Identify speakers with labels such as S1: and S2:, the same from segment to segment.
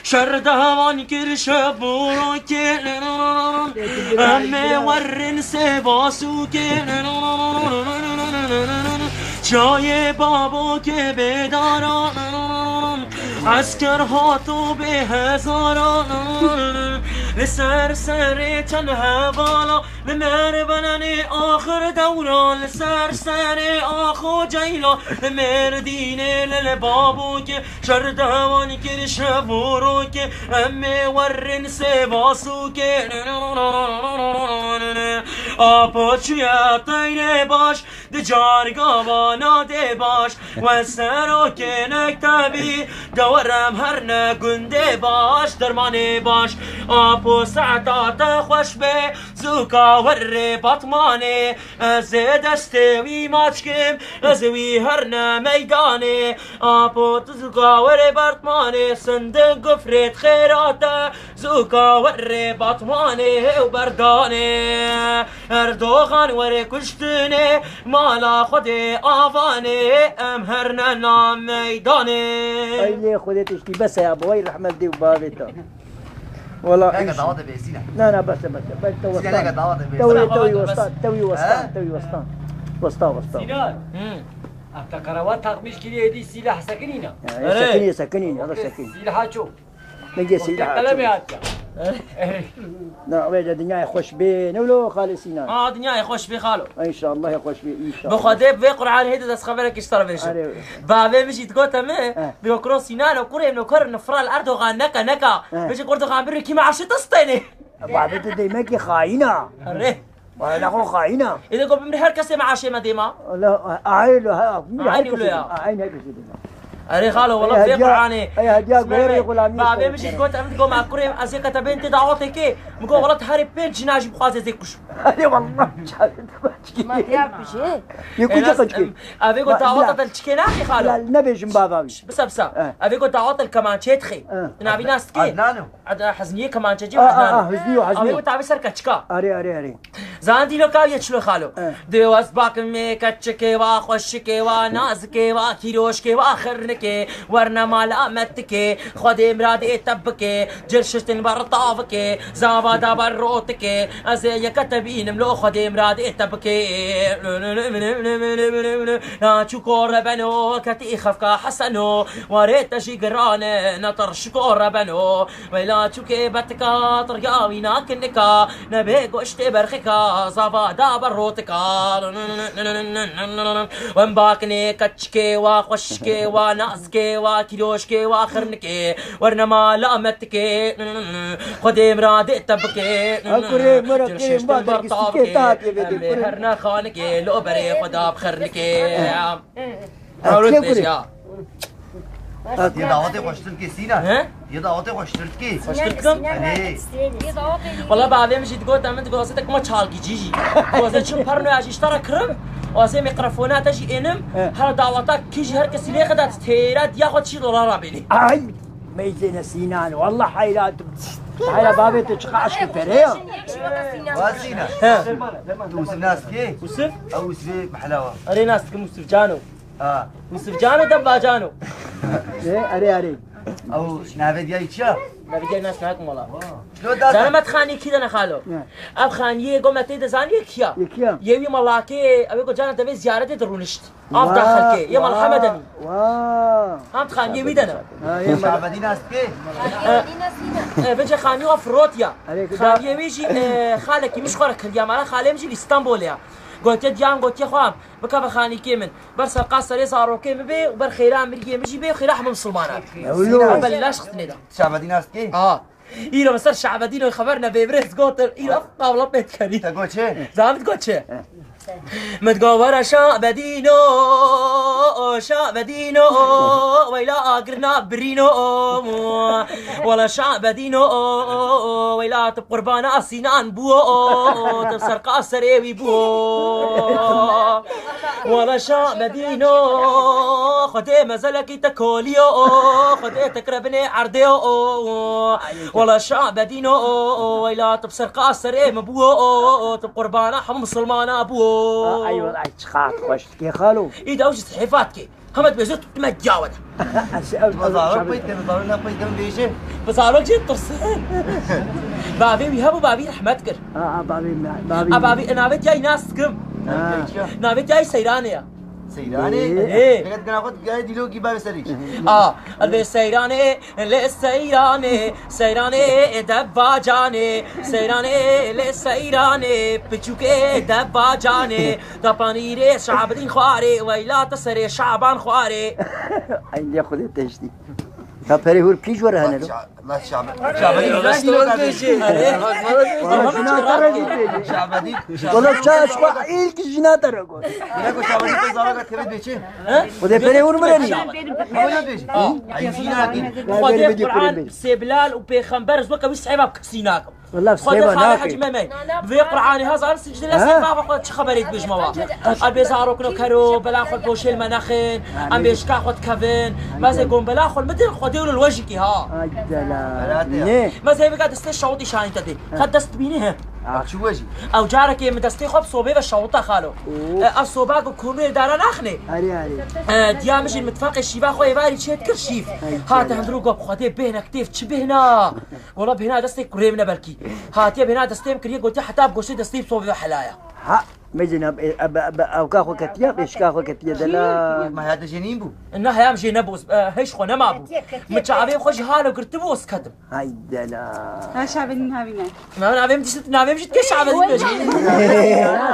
S1: شردوان کرش بروکه امه ورن سباسو که جای بابا که بداران عسکر هاتو به هزاران لسر سر تنها بالا لمر بنن آخر دوران لسر سر آخو جیلا لمر دینه للبابو که شردوان کرش برو که امه ورن سباسو که آپا چویا تایره باش ده جارگاوا ناده باش و سرو که نکتبی دورم هر نگنده باش درمانه باش آپو سعتات خوش به زوکا ور بطمانه از دستوی ماچکم از وی هر نمیدانه آپو زوکا ور بطمانه سندن گفرت خیراته زوکا ور بطمانه و بردانه اردوغان ور کشتنه مالا خود آوانه ام هر نام میدانه
S2: ایلی خودت اشتی بس یا ابوی رحمت دی و بابتا والله
S3: لا دعوات بيسينا
S2: لا بس تو وسطان
S4: سينان أنت كروات تقميش كذي هدي سلاح سكنينا
S2: سكنين هذا سكين
S4: سلاح شو
S2: نجي سلاح
S4: كلامي هذا
S2: لا وين الدنيا خوش بين ولو خالصينا
S1: دنيا خوش بي خالو
S2: ان شاء الله يخوش بي ان شاء الله
S1: بخاطر في قرآن هيدا دست خبرك اشترى بنشو بابا مشي تقول ما بيكرو سنان وكوري نكر نفرال الارض وغان نكا مش قلت غان بري كيما عرفت تسطيني
S2: بابا ديما كي خاينه
S1: ريه
S2: وانا اخو خاينه
S1: اذا قلت بمري هر كسي مع شي ما ديما
S2: لا عين هيك
S1: أري خالو والله في قرآني
S2: أي هدية غير غلامي
S1: بابا مش قلت أنت تقول مع كوري أزيك تبين تدعوتك كي مقول غلط هاري بيج ناجي بخازي زي كش
S2: أري والله
S5: ما تعرفش إيه
S2: يكون جاكش
S1: أبي قلت دعوت التشكينا أخي خالو
S2: لا النبي جنب بابا
S1: بس أبي قلت دعوت الكمان تشخي نبي ناس كي
S3: عدنانو
S1: حزنية كمان تجي حزنية
S2: حزنية
S1: أبي قلت أبي سرك تشكا
S2: أري
S1: زاندي لو كاو يشلو خالو دواس باك مي كتشكي وخشكي ونازكي وكيروشكي وآخرنكي ورنا مال آمتك خود امراد تبك جرشتن برطافك زابادا بروتك از يكتبين ملو خود امراد تبك لا شكور بنو كتي خفكا حسنو وريت شجران نطر شكور بنو ولا شكي بتكا طرياوي ناكنكا نبي قشت برخكا زابادا بروتك ومباكني كتشكي وخشكي ونازكي وكيروشكي واخرنكي ورنا مال امتكي خد امراد تبكي
S2: اكري مركي مبادر سكيتات يبدي
S1: هرنا خانكي لو بري خدا بخرنكي
S3: يا دعوتي خوشتركي سينا يا دعوتي خوشتركي
S1: والله بعدين مش تقول تمام تقول قصتك ما تشالكي جيجي وزن شو برنو اجي اشترى كرم واسه ميكروفونات اجي انم هر دعوتك كيجي هر كسي ليه خدات تيرات ياخذ شي دولار بيني
S2: اي ميزين سينان والله حيلات حيلا بابي تشخاش كفريا
S3: واسينا توس الناس كي
S1: وسف
S3: او سبي محلاوه
S1: اري ناس كمسف جانو وسف جانو دبا جانو
S2: اري
S3: او نافذ جاي تشا
S1: ما بيجي ناس معكم والله
S3: شلون دار
S1: انا ما تخاني كذا انا خالو اب خانيه قوم تيد زاني كيا يوي ملاكي ابي قلت انا تبي زياره درونشت اف داخل كي يا مرحبا دمي
S2: واه
S1: هم تخاني بيدنا
S3: شعبدي ناس كي
S1: بيجي خاني افروتيا خاني ميجي خالك مش خالك يا مال خالي ميجي اسطنبول قلت ديان قلت يا خوام بكا بخاني كيمن برس القاصر يصارو كيم بي وبر خيران مريجي مجي بي خيرا من مسلمانات بلاش ختني ده
S3: شعبدي ناس كي
S1: إيرو مسار شعبدينو خبرنا بيبريس قوتر إيرو أفقا ولا بيت كريم
S3: تقول شي
S1: زعمت قلت شي متقور شعبدينو ويلا أقرنا برينو ولا شعبدينو ويلا تبقربانا سينان بو تبصر قاصر ايوي بو ولا شعبدينو خدي مزلكي تكوليو خدي تكربني عرديو ولا شعبدينو ويلا تبصر قاصر ايوي بو تبقربانا حم مسلمانا بو
S2: ايوه شخات خوش كي خالو
S1: ايدا وش صحيفاتك همت بيزوت متجاوده
S3: بازارك بيتكم بازارنا بيتكم بيجي
S1: بزارك جيت طرسين بابي بيهبوا بابي رحمت كر بابي انا بيت جاي ناس كم انا بيت جاي سيرانيا
S3: سيراني
S1: إيه.
S3: لقد كنا قد جاي دلو كي باب سريش
S1: اللي سيراني اللي سيراني سيراني دبا جاني سيراني اللي سيراني بتشوكي دبا جاني دبانيري شعبين خواري ويلا تسري شعبان خواري
S2: عندي خذ التجديد فبري هو البيج ورا هنا
S3: الله شعبدي شعبدي
S2: والله شاش وحيل كجناتر اقول
S3: لقد شعبدي بازارك كبد بيجي
S2: وده بري هو مرني
S3: ما بيجي عايزين اكيد
S1: خذ قرآن سيبلال وبيخنبر زوكا ويسحبها بكسيناكم
S2: والله
S1: خذ
S2: بسيبها
S1: خالي حج
S2: ناكي
S1: مامي في قرآني هذا سجل الاسماء فقط خبريت بجموا البيزارو كنو كرو بلا خذ بوشيل مناخين ام بيشكا خذ كافين ما زي قوم بلا خذ مدير خذوا له الوجهي ها
S2: اجلا
S1: ما زي بقى دستي شوطي شاين تدي خذ دست بينه
S3: شو وجهي
S1: او جارك من دستي خب صوبي بالشوطه خالو الصوباق كونو داران اخني
S2: هري
S1: ديامج المتفاق الشيبا خويا باري تشيت كرشيف هات هندروق بخدي بهنا كتيف تشبهنا والله بهنا دستي كريمنا بركي هات يا بهنا دستي يمكن قلت حتى بقوشي دستي بصوبي حلايا
S2: ها مجنا او كاخو كتيا ايش كاخو كتيا دلا
S3: ما هذا جنين بو
S1: انها يا مجي نبوس هيش خو نمابو متشعبي خوش هالو قرتبوس كدم
S2: هاي دلا
S5: ها شعبين هابينا
S1: ما انا بيم تشت نابي مش كشعب دي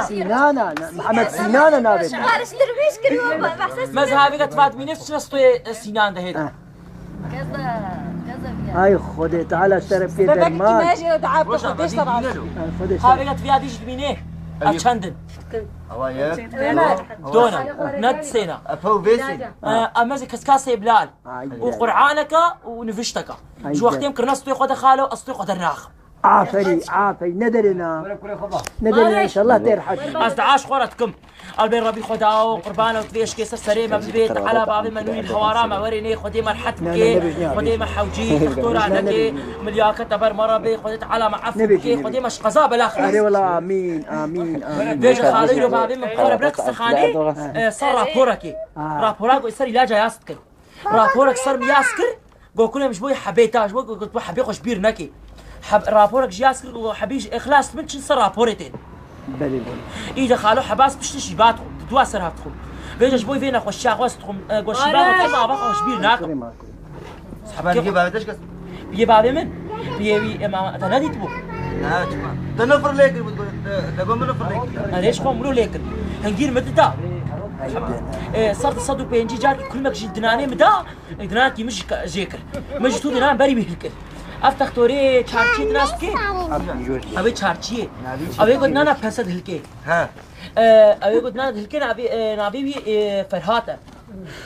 S2: سينانا محمد سينانا نابي
S5: عارف درويش كريم بحسس
S1: مذهبي قد من نفس نستو سينان ده هيدا
S5: كذا
S2: هاي خدي تعال اشترك في درمان
S5: ماشي تعب قديش طبعا
S2: خدي
S1: هذه قد فيها ديش بينيه اتشندن
S3: هوايا
S1: دونا ند سينا
S3: افو بيسي
S1: اما زي كسكاسي بلال وقرعانك ونفشتك شو وقت يمكن ناس تاخذ خاله اصطي خذ الراخ
S2: عافري ندرنا ان شاء الله ترحج
S1: ازدعاش خورتكم البين ربي خداو قربانه وتفيش كيس السريمه بالبيت على باب منوني الحوارام وريني خدي مرحتك خدي محوجي دكتور عندك ملياكه تبر مربي خدت على معفك خدي مش قزا بالاخر
S2: اري والله امين
S1: بيج خالي رو بابي من قرب لك سخاني صار رابورك رابورك يصير لا جايستك رابورك صار مياسكر قول كل مش بوي حبيتاش قلت حبي خوش بير نكي رابورك جياسكر وحبيش اخلاص من شن صار رابورتين
S2: بلي
S1: إذا خالو حباس بشتشي باتخم تتواسر هاتخم بيجاش بوي فينا خوش شاغوستخم خوش شباب ما بقى خوش بير ناكم
S3: حبان جيب هذا ايش قص
S1: بيه بابي من بيه ما تنادي تبو
S3: تنفر ليك تقوم نفر ليك
S1: انا ليش قوم لو ليك هنجير مدتا صرت صدو بينجي جارك كل ما جي دناني مدا دنانكي مش جيكر مش تو دنان بري بيهلكر افتح توري چارچی دناس کی ابي چارچی ابي قد نانا فسد هلكي
S3: ها
S1: ابي قد نانا هلكي نابي فرهاته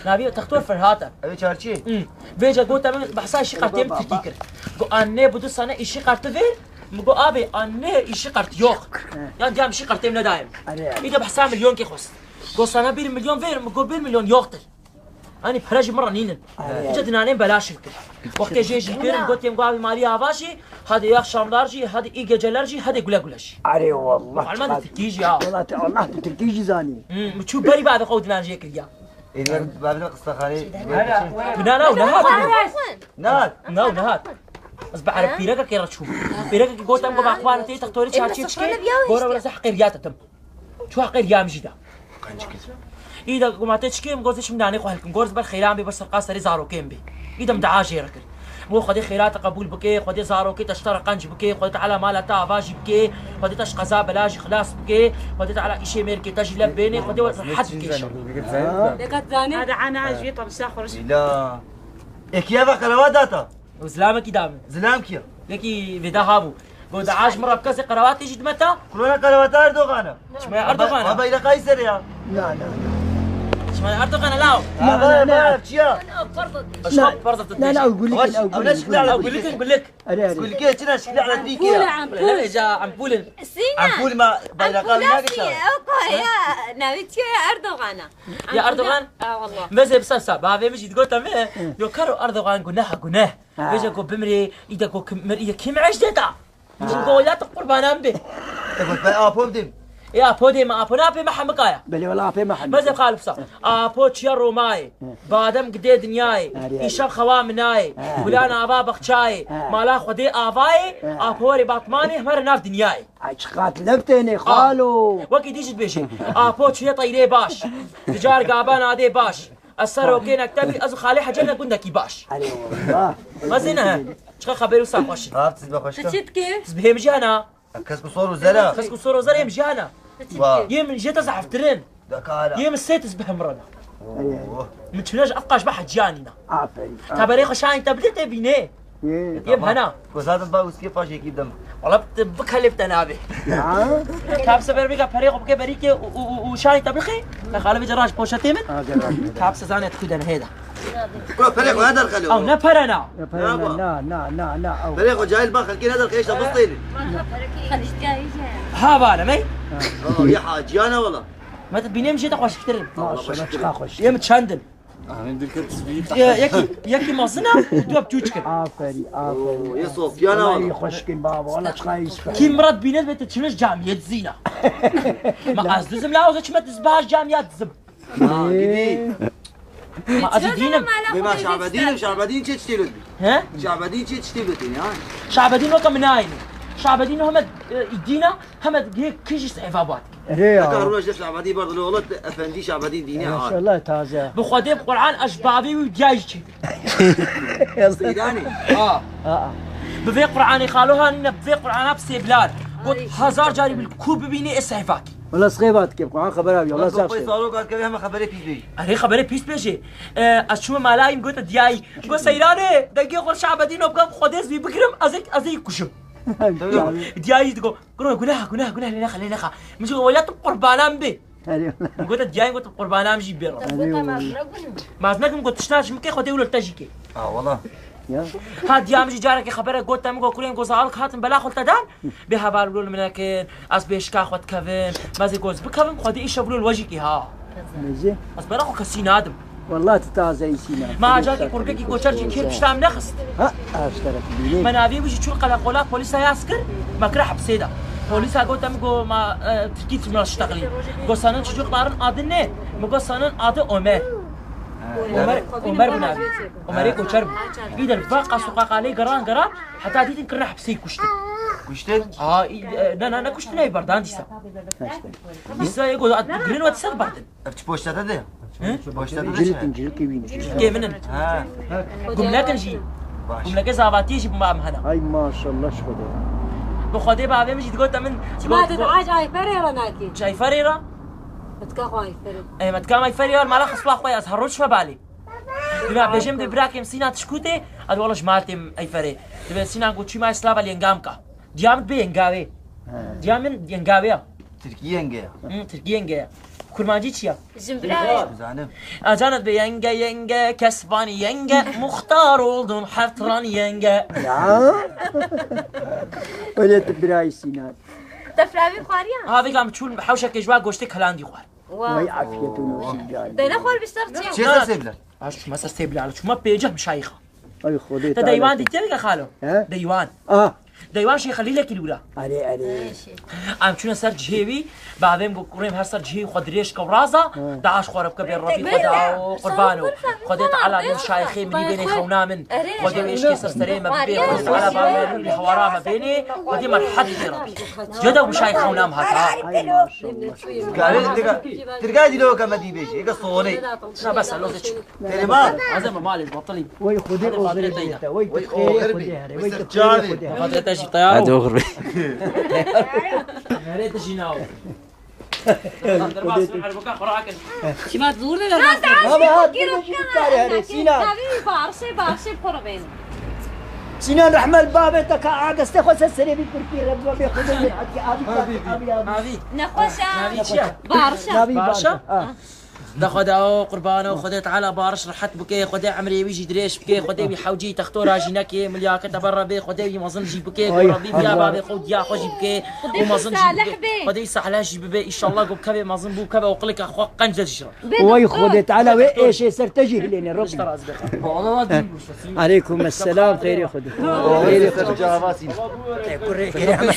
S1: نابي تختور فرهاته
S3: ابي چارچی
S1: بيجا قلت من بحسا شي قرتين تفكر قو اني بدو سنه ايشي قرت فين مقو ابي اني ايشي قرت يوخ يعني دام شي قرتين ندايم اذا بحسا مليون كي خص قو سنه بير مليون فين مقو بير مليون يوختل أنا بحرج مرة نينن إجت نانين بلاش الكل وقت جيش الكل قلت يوم قابي مالي هافاشي هذا ياخ شاملارجي هذا إيجا جلارجي هذا يقول قولش
S2: اري والله
S1: على تركيجي ها
S2: والله تركيجي زاني
S1: شو بري بعد قود نانجي كريا
S3: إذا بابنا قصة خالي
S1: بنانا ونهات
S3: نات
S1: نهات بس بعرف بيرك كي رتشوف بيرك قلت أمك بعقوان تي تختوري شاشة تشكي قورا ولا صح قريات تم شو قريا مش ده إذا قمت تشكي مقولش من داني خوالكم قرز بالخيران بي بس القاصري زارو كيم بي إذا مدعاجي ركل مو خدي خيرات قبول بكي خدي زارو كي تشترى قنج بكي خدي على مالتا فاجي بكي خدي تش قزا بلاجي خلاص بكي خدي على إشي ميركي تجي لبيني خدي حد بكي
S5: هذا عنا جي طب ساخرش
S3: لا إكيا بقروات داتا
S1: وزلامك دامي
S3: زلام كيا
S1: لكي فيدا هابو قلت عاش مرة بكسي قروات يجي متى
S3: كلنا قروات أردوغانا
S1: شمال أردوغان
S3: أبا إلى قيصر يا
S2: لا
S1: شمال أردوغان لاو
S3: أبا ما أفتيا
S2: لا اقول لك
S3: أنا شكلي على
S1: أقول لك
S3: قول لك كنا شكلي على ديك يا
S1: لا إجا عم بولن
S3: عم ما بيرقال ما قشة
S5: يا نبيتي يا أردوغان
S1: يا أردوغان
S5: والله
S1: بس بس بابي مش تقول تمام لو كارو أردوغان جناه بيجا كو بمري إذا كو كم عيش دتا مش نقول لا تقربان به
S3: تقول بقى أبوم دم
S1: يا بودي ما أبو نابي ما حمقايا
S2: بلي والله في محل
S1: ماذا قال بصح أبو تشيرو ماي بادم قدي دنياي إيشاب خوام ناي ولانا أبا بخشاي مالا خدي آفاي أبوري باطماني همر ناف دنياي
S2: عشقات لبتني خالو
S1: وكي ديجت بيشي أبو تشي طيري باش تجار قابان عادي باش السر وكين أكتبي أزو خالي حجرنا قلنا كي باش
S2: علي والله
S1: ما زينها شخا خبرو ساقوش
S3: عرفت تسبح خشكة
S5: تشت كيف؟
S1: تسبهم جانا
S3: كسكو صور وزلا
S1: خسكو صورة وزر يم جانا
S3: واو
S1: يم جيت أزعف ترين
S3: دكارة
S1: يم السيت تسبهم مرنا من تناج أفقاش بحد جانينا
S2: عافية
S1: تبريخ شاين تبدت بيني يم هنا
S3: وزاد باوس كيف فاش يكيد دم
S1: والله بكلف تنابي كاب سفر بيجا فريق بكي بريكي وشاين تبلخي خاله بجراج بوشتي من كاب سزانة تكودن هيدا
S3: كل فريق هذا الخليو
S1: أو نبرنا
S2: نا
S3: فريق جاي الباخ الكين هذا الخيش بسطيني
S5: خليش جاي
S1: ها بانا مي
S3: يا حاج انا والله
S1: ما تبيني مشيت أخوش كتير
S2: ما شاء الله شخا خوش
S1: يم تشاندل
S6: عندك التسبيح
S1: يكي مصنع ودوب توجكن
S2: عافية
S3: يا صوفيا انا
S2: والله
S3: والله
S2: خوشكن بابا والله شخا يسفح
S1: كي مرات بينات بيت تشمش جامعة زينة ما أزدزم لا وزش ما تزباش جامعة زب ما أزدينم
S3: بما شعبدين شي تشتيلو
S1: ها
S3: شعبدين شي تشتيلو ها
S1: شعبدين وكم ناين شعبدين هم يدينا هم هيك كيش عفابات
S2: ريا
S3: كهرونا جف شعبدين برضه لو والله افندي شعبدين ديني
S2: ما شاء
S3: عاد
S2: الله تازه
S1: بخدي بقرآن أشبابي وجايشي
S3: سيداني
S1: بفي قرآن خالوها إن بفي قرآن بسيبلار قلت هزار جاري بالكوب ببيني إسعفاكي
S2: والله صغيبات كيف قرآن خبرها والله
S3: والله
S2: صار
S3: صاروا قال كذا هم خبري بيجي
S1: أري خبري بيس بيجي أشوف ملايين قلت دياي قلت سيراني دقيقة قول شعبدين وبقى خديس بيبكرم أزيك كشم دياي تقول قولها لنا خلينا مش ولا قربانام بي قلت دياي قلت قربانام جي بيرو ما أزناكم قلت تشناش مكي خدي ولا تجيكي
S3: والله
S1: هاد يام جي جارك خبره قلت تم كلين قزارك هاتم بلا خلت دان بها بالول منكن از بيشكا خد كفن مازي قوز بكفن خدي ايش بلول وجهك ها
S2: مزي
S1: از بلا خو كسينادم
S2: والله تتازه سينا
S1: ما جاكي قرقكي قوشرجي كير بشتام نخست
S2: ها اشترك بيني
S1: منابي وجي تشول قلا قولا بوليس ياسكر ما كره حبسيدا بوليس قلت تم قو ما تركيت من اشتغلي قو سنن تشجوق دارن ادنه مقو سنن اد عمر عمر بن ابي عمر يكوشر اذا الفاقه سقاق عليه قران حتى دي كنا حبسي كشت انا كشت ناي بردان ديسا ديسا يقول جرين واتسد بردن
S3: افتش بوشتا ده بوشتا ده
S2: جلك وين
S1: كيف منن قم لكن جي قم لك زاباتي جي ما مهنا
S2: هاي ما شاء الله شخده
S1: بخدي بابي مجي تقول تمن
S5: ما تدعى جاي فريرة ناكي
S1: جاي فريرة
S5: بتكاخواي فريرة
S1: اي متكام اي فريرة ما لخص لا خويا ازهروش ما بالي بما بيجم ببراكم سينا تشكوتي اد والله جمالتم اي فري تبي سينا قلت شي ما اسلابا لينغامكا ديام بينغاوي ديام ينغاوي
S3: تركيا انجا
S1: تركيا ينغا كرمانجي تشيا
S5: زنبراي
S3: زانم
S1: اجانت بينغا كسبان ينغا مختار oldum حفتران ينغا
S2: يا وليت براي سينا
S5: تفرامي خواريان
S1: هذيك عم تشول حوشه كجوا غوشتي كلاندي خوار
S2: وي عافيته نوسي
S5: دينا خوار بيسترتي
S3: شو سيبلا
S1: اش ما سستيبل على شو ما بيجه مشايخه
S2: اي خديت
S1: ديوان دي تلقى خالو
S2: ها؟
S1: ديوان ديوان شي خلي لك الاولى
S2: علي
S1: عم شنو صار جهيبي بعدين بقريم هسر جهي خدريش كورازا داعش خرب كبير ربي خداو قربانو خديت على من شايخين من بيني خونا من ودي ايش كسر سري ما بيني على بالي اللي حوارا ما بيني ودي ما حد ربي جدا وشايخ خونا هذا
S3: قال ترقاي دي لو كما دي بيش ايه صوني
S1: لا بس لو تشي
S3: تليمان
S1: هذا ما مالي بطلي
S2: وي خدي وي
S3: وي تخيري
S1: خاطر تجي طياره
S6: هذا اغربي
S1: يا ريت تجينا
S5: ما تزور لنا بارشي بقربين
S2: سنان رحمة الباب انت قاعد استخوص السري بالتركي رب بياخذ من
S1: هذه
S5: نخوشة بارشة
S1: دا خدا قربانه وخدت على بارش رحت بكي خدي عمري ويجي دريش بكي خدي بحوجي تختور جيناكي ملياك تبرر بي خدي مازن جي بكي ربي يا بابي خد يا خوجي بكي ومازن جي خدي سحلا جي بي ان شاء الله قب كبي مازن بو كبي وقلك اخو قنجه تشرب
S2: وي خدت على وي ايش سرتجي لين ربي عليكم السلام خير يا خدي
S3: خير